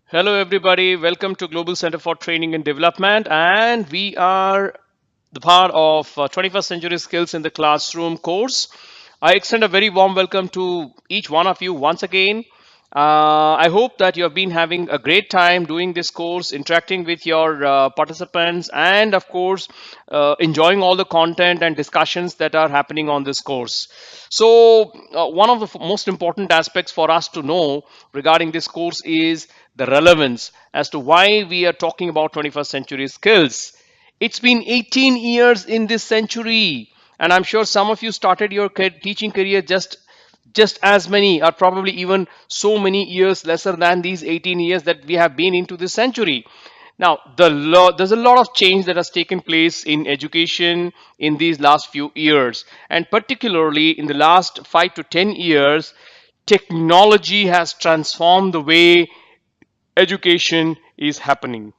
Hello, everybody. Welcome to Global Center for Training and Development. And we are the part of 21st Century Skills in the Classroom course. I extend a very warm welcome to each one of you once again. I hope that you have been having a great time doing this course, interacting with your participants, and of course, enjoying all the content and discussions that are happening on this course. So, one of the most important aspects for us to know regarding this course is the relevance as to why we are talking about 21st century skills. It's been 18 years in this century, and I'm sure some of you started your teaching career just as many or probably even so many years lesser than these 18 years that we have been into this century. Now, there's a lot of change that has taken place in education in these last few years, and particularly in the last 5 to 10 years, technology has transformed the way education is happening.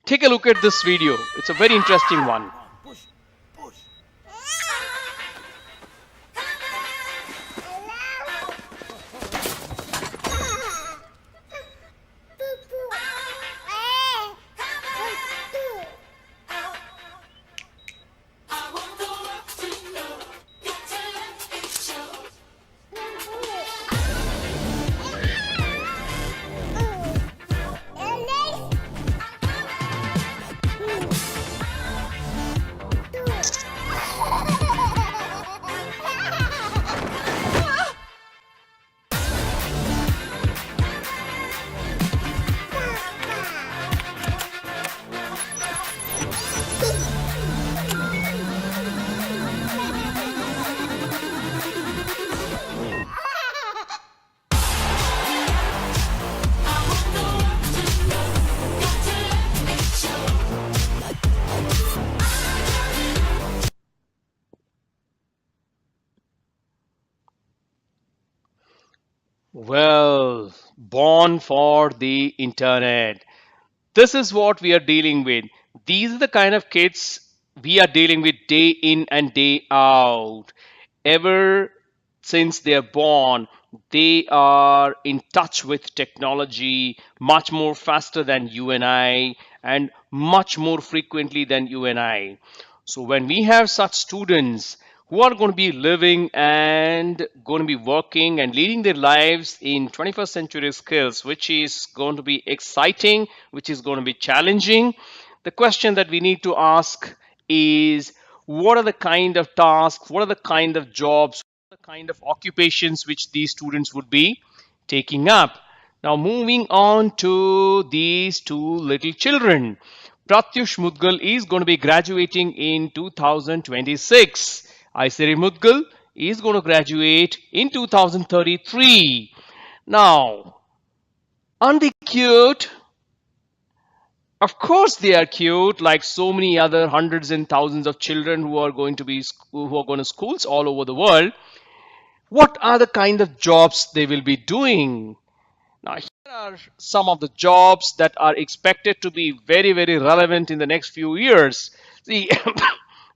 Take a look at this video. It's a very interesting one. Well, born for the internet. This is what we are dealing with. These are the kind of kids we are dealing with day in and day out. Ever since they are born, they are in touch with technology much more faster than you and I, and much more frequently than you and I. So when we have such students who are going to be living and going to be working and leading their lives in 21st century skills, which is going to be exciting, which is going to be challenging, the question that we need to ask is, what are the kind of tasks, what are the kind of jobs, what are the kind of occupations which these students would be taking up? Now, moving on to these two little children. Pratyush Mudgal is going to be graduating in 2026. Aisari Mudgal is going to graduate in 2033. Now, aren't they cute? Of course they are cute, like so many other hundreds and thousands of children who are going to schools all over the world. What are the kind of jobs they will be doing? Now, here are some of the jobs that are expected to be very, very relevant in the next few years. See,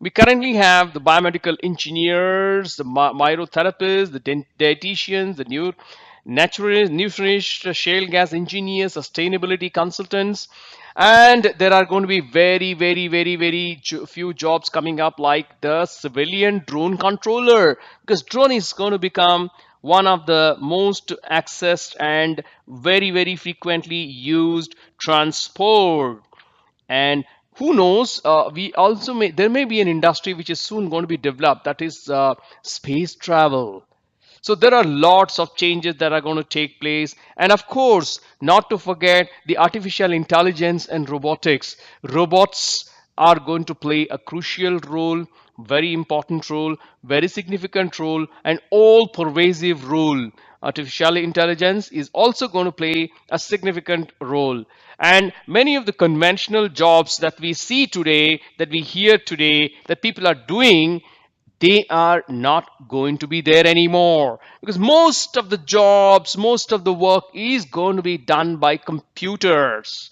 we currently have the biomedical engineers, the myrotherapists, the dietitians, the naturalists, nutritionists, shale gas engineers, sustainability consultants, and there are going to be very, very, very, very few jobs coming up, like the civilian drone controller, because drone is going to become one of the most accessed and very, very frequently used transport. And who knows, we also there may be an industry which is soon going to be developed, that is space travel. So there are lots of changes that are going to take place. And of course, not to forget the artificial intelligence and robotics. Robots are going to play a crucial role, very important role, very significant role, and all pervasive role. Artificial intelligence is also going to play a significant role. And many of the conventional jobs that we see today, that we hear today, that people are doing, they are not going to be there anymore, because most of the jobs, most of the work is going to be done by computers.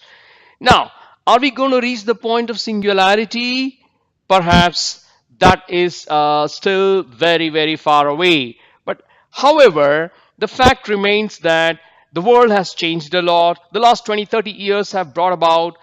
Now, are we going to reach the point of singularity? Perhaps that is still very, very far away. But however, the fact remains that the world has changed a lot. The last 20, 30 years have brought about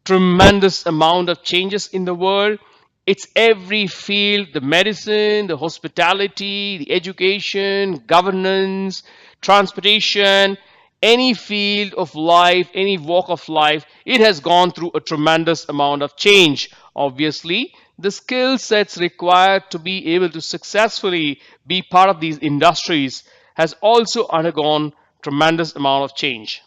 tremendous amount of changes in the world. It's every field, the medicine, the hospitality, the education, governance, transportation, any field of life, any walk of life, it has gone through a tremendous amount of change. Obviously, the skill sets required to be able to successfully be part of these industries has also undergone tremendous amount of change.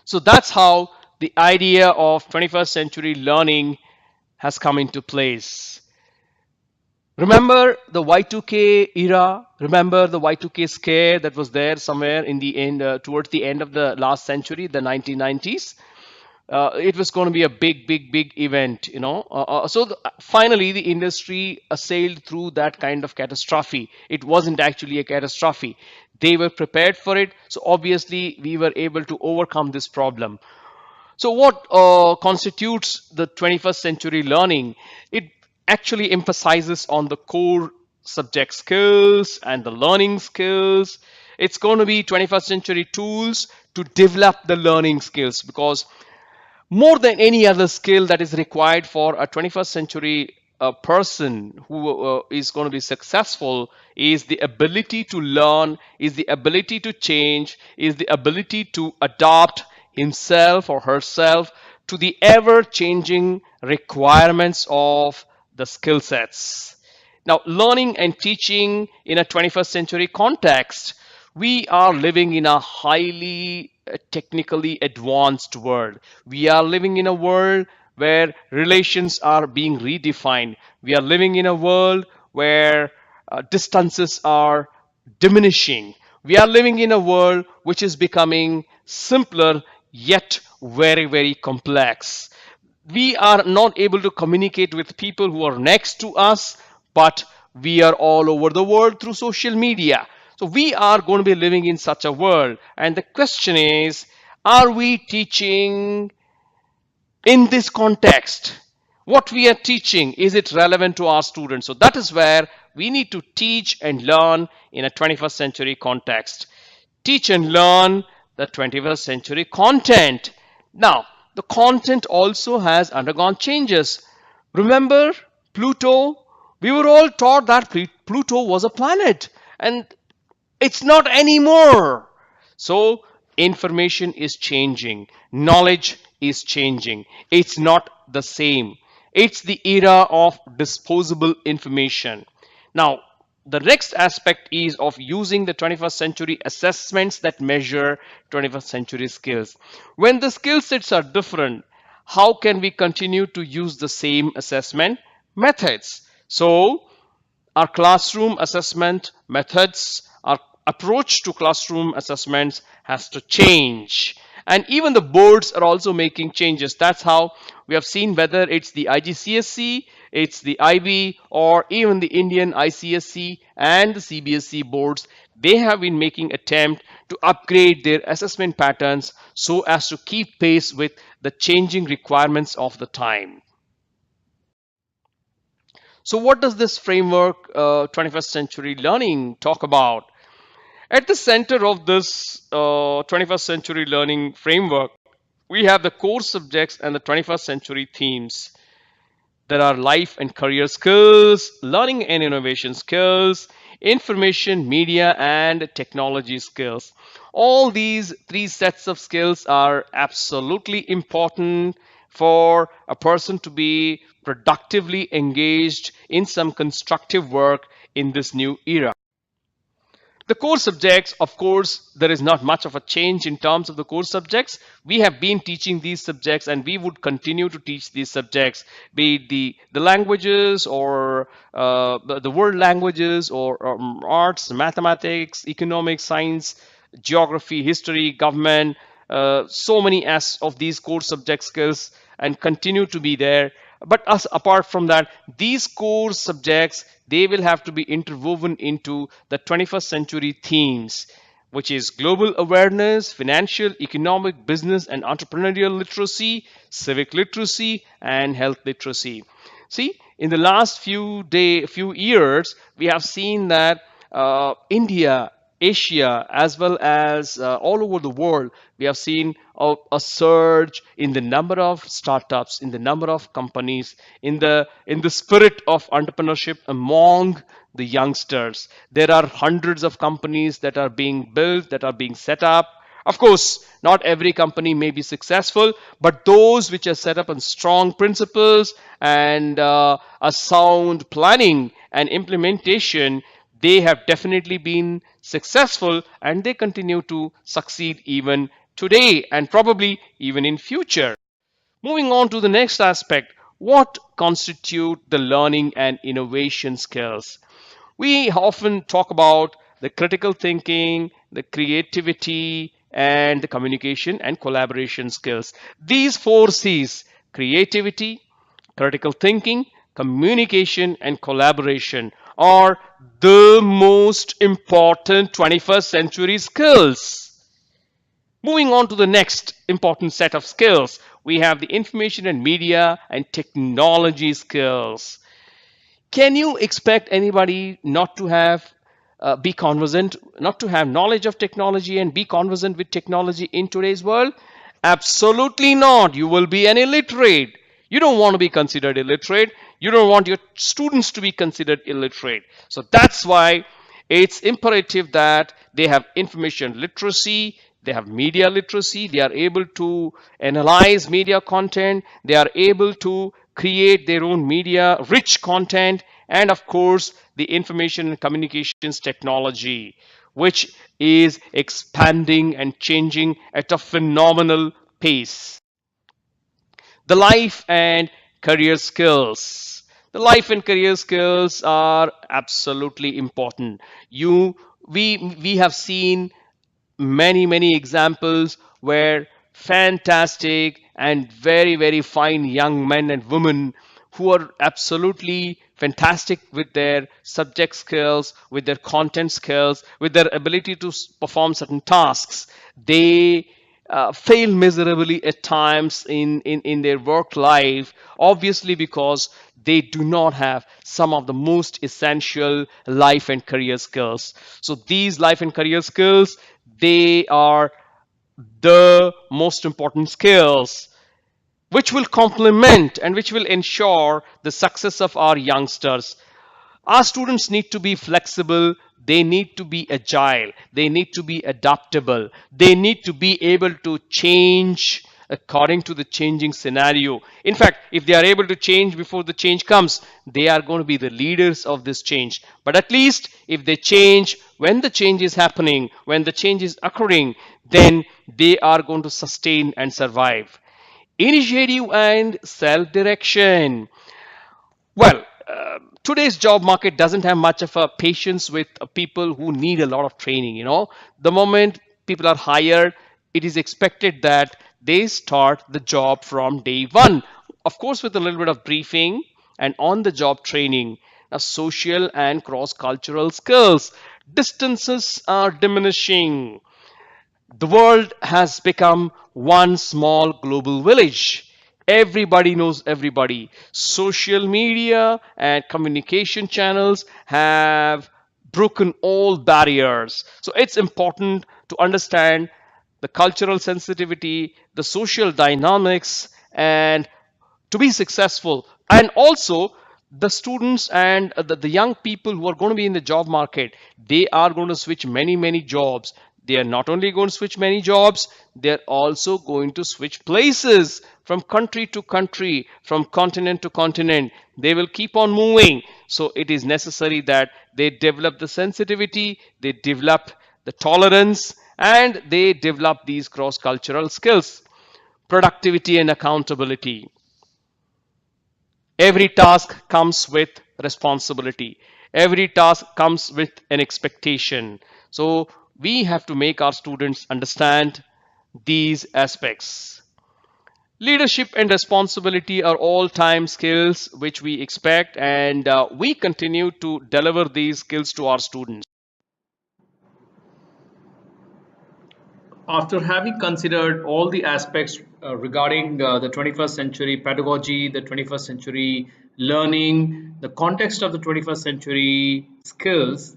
So that's how the idea of 21st century learning has come into place. Remember the Y2K era? Remember the Y2K scare that was there somewhere in the end, towards the end of the last century, the 1990s? It was going to be a big, big, big event, you know. Finally, the industry sailed through that kind of catastrophe. It wasn't actually a catastrophe. They were prepared for it. So obviously, we were able to overcome this problem. So, what constitutes the 21st century learning? It actually emphasizes on the core subject skills and the learning skills. It's going to be 21st century tools to develop the learning skills, because more than any other skill that is required for a 21st century person who is going to be successful is the ability to learn, is the ability to change, is the ability to adapt himself or herself to the ever changing requirements of the skill sets. Now, learning and teaching in a 21st century context, we are living in a highly technically advanced world. We are living in a world where relations are being redefined. We are living in a world where distances are diminishing. We are living in a world which is becoming simpler yet very, very complex. We are not able to communicate with people who are next to us, but we are all over the world through social media. So we are going to be living in such a world. And the question is, are we teaching in this context? What we are teaching, is it relevant to our students? So that is where we need to teach and learn in a 21st century context. Teach and learn the 21st century content. Now, the content also has undergone changes. Remember Pluto? We were all taught that Pluto was a planet, and it's not anymore. So information is changing, knowledge is changing. It's not the same. It's the era of disposable information. Now, the next aspect is of using the 21st century assessments that measure 21st century skills. When the skill sets are different, how can we continue to use the same assessment methods? So, our classroom assessment methods, our approach to classroom assessments has to change. And even the boards are also making changes. That's how we have seen, whether it's the IGCSE, it's the IB, or even the Indian ICSE and the CBSE boards. They have been making attempt to upgrade their assessment patterns so as to keep pace with the changing requirements of the time. So, what does this framework, 21st century learning, talk about? At the center of this 21st century learning framework, we have the core subjects and the 21st century themes. There are life and career skills, learning and innovation skills, information, media, and technology skills. All these three sets of skills are absolutely important for a person to be productively engaged in some constructive work in this new era. The core subjects, of course, there is not much of a change in terms of the core subjects. We have been teaching these subjects and we would continue to teach these subjects, be it the languages or the world languages or arts, mathematics, economics, science, geography, history, government, so many as of these core subject skills and continue to be there. But us, apart from that, these core subjects, they will have to be interwoven into the 21st century themes, which is global awareness, financial, economic, business and entrepreneurial literacy, civic literacy, and health literacy. See, in the last few years, we have seen that India Asia as well as all over the world, we have seen a surge in the number of startups, in the number of companies, in the spirit of entrepreneurship among the youngsters. There are hundreds of companies that are being built, that are being set up. Of course, not every company may be successful, but those which are set up on strong principles and a sound planning and implementation, they have definitely been successful and they continue to succeed even today and probably even in future. Moving on to the next aspect, what constitute the learning and innovation skills? We often talk about the critical thinking, the creativity, and the communication and collaboration skills. These four C's: creativity, critical thinking, communication, and collaboration are the most important 21st century skills. Moving on to the next important set of skills, we have the information and media and technology skills. Can you expect anybody not to have be conversant, not to have knowledge of technology and be conversant with technology in today's world? Absolutely not. You will be an illiterate. You don't want to be considered illiterate. You don't want your students to be considered illiterate. So that's why it's imperative that they have information literacy, they have media literacy, they are able to analyze media content, they are able to create their own media rich content, and of course the information and communications technology, which is expanding and changing at a phenomenal pace. The life and career skills. The life and career skills are absolutely important. We have seen many examples where fantastic and very fine young men and women who are absolutely fantastic with their subject skills, with their content skills, with their ability to perform certain tasks, they fail miserably at times in their work life, obviously because they do not have some of the most essential life and career skills. So these life and career skills, they are the most important skills which will complement and which will ensure the success of our youngsters. Our students need to be flexible, they need to be agile, they need to be adaptable, they need to be able to change according to the changing scenario. In fact, if they are able to change before the change comes, they are going to be the leaders of this change. But at least if they change when the change is happening, when the change is occurring, then they are going to sustain and survive. Initiative and self direction. Well, today's job market doesn't have much of a patience with people who need a lot of training. The moment people are hired, it is expected that they start the job from day one. Of course, with a little bit of briefing and on the job training, social and cross cultural skills. Distances are diminishing. The world has become one small global village. Everybody knows everybody. Social media and communication channels have broken all barriers. So it's important to understand the cultural sensitivity, the social dynamics, and to be successful. And also, the students and the young people who are going to be in the job market, they are going to switch many jobs. They are not only going to switch many jobs, they're also going to switch places from country to country, from continent to continent. They will keep on moving. So it is necessary that they develop the sensitivity, they develop the tolerance, and they develop these cross cultural skills. Productivity and accountability. Every task comes with responsibility. Every task comes with an expectation. So we have to make our students understand these aspects. Leadership and responsibility are all time skills which we expect, and we continue to deliver these skills to our students. After having considered all the aspects regarding the 21st century pedagogy, the 21st century learning, the context of the 21st century skills,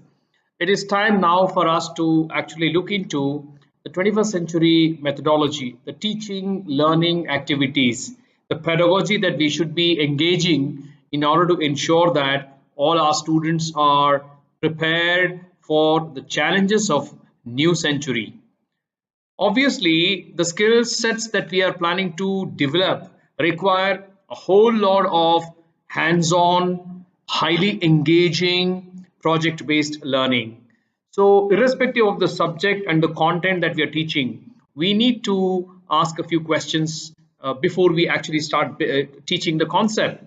it is time now for us to actually look into the 21st century methodology, the teaching, learning activities, the pedagogy that we should be engaging in order to ensure that all our students are prepared for the challenges of new century. Obviously, the skill sets that we are planning to develop require a whole lot of hands-on, highly engaging, project-based learning. So, irrespective of the subject and the content that we are teaching, we need to ask a few questions before we actually start teaching the concept.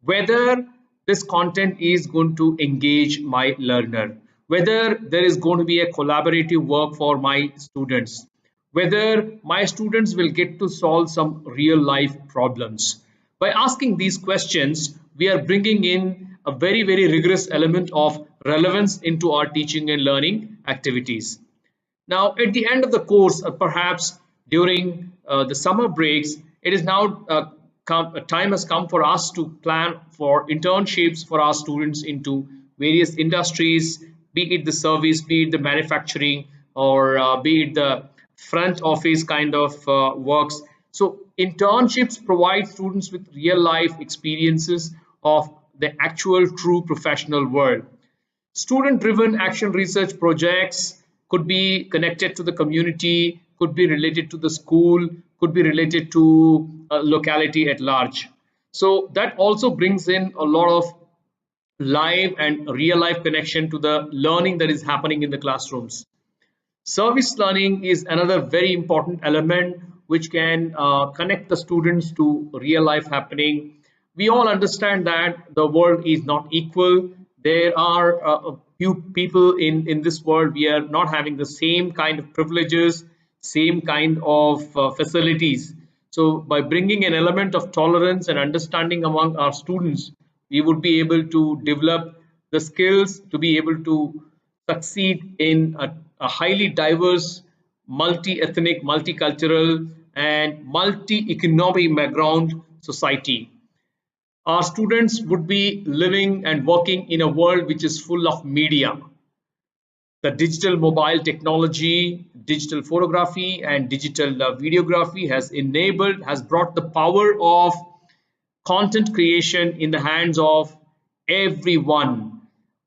Whether this content is going to engage my learner, whether there is going to be a collaborative work for my students, whether my students will get to solve some real life problems. By asking these questions, we are bringing in a very, very rigorous element of relevance into our teaching and learning activities. Now, at the end of the course, perhaps during the summer breaks, it is now time has come for us to plan for internships for our students into various industries, be it the service, be it the manufacturing, or be it the front office kind of works. So, internships provide students with real life experiences of the actual true professional world. Student driven action research projects could be connected to the community, could be related to the school, could be related to a locality at large. So that also brings in a lot of live and real life connection to the learning that is happening in the classrooms. Service learning is another very important element which can connect the students to real life happening. We all understand that the world is not equal. There are a few people in this world. We are not having the same kind of privileges, same kind of facilities. So by bringing an element of tolerance and understanding among our students, we would be able to develop the skills to be able to succeed in a highly diverse, multi-ethnic, multicultural, and multi-economic background society. Our students would be living and working in a world which is full of media. The digital mobile technology, digital photography, and digital videography has brought the power of content creation in the hands of everyone.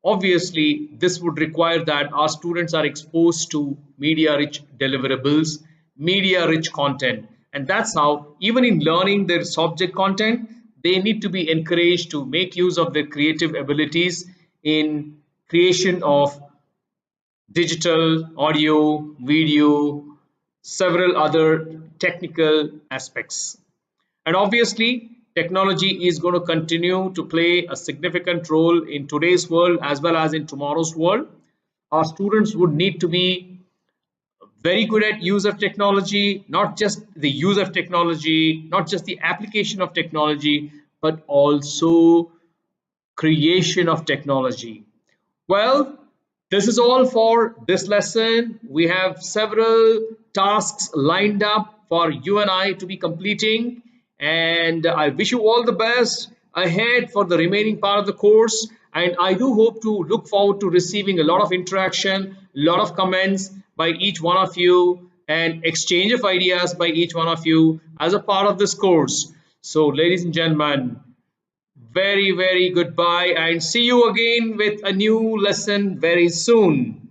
Obviously, this would require that our students are exposed to media rich deliverables, media rich content. And that's how, even in learning their subject content, they need to be encouraged to make use of their creative abilities in creation of digital, audio, video, several other technical aspects. And obviously, technology is going to continue to play a significant role in today's world as well as in tomorrow's world. Our students would need to be very good at use of technology, not just the use of technology, not just the application of technology, but also creation of technology. Well, this is all for this lesson. We have several tasks lined up for you and I to be completing, and I wish you all the best ahead for the remaining part of the course. And I do hope to look forward to receiving a lot of interaction, a lot of comments by each one of you, and exchange of ideas by each one of you as a part of this course. So, ladies and gentlemen, very, very goodbye and see you again with a new lesson very soon.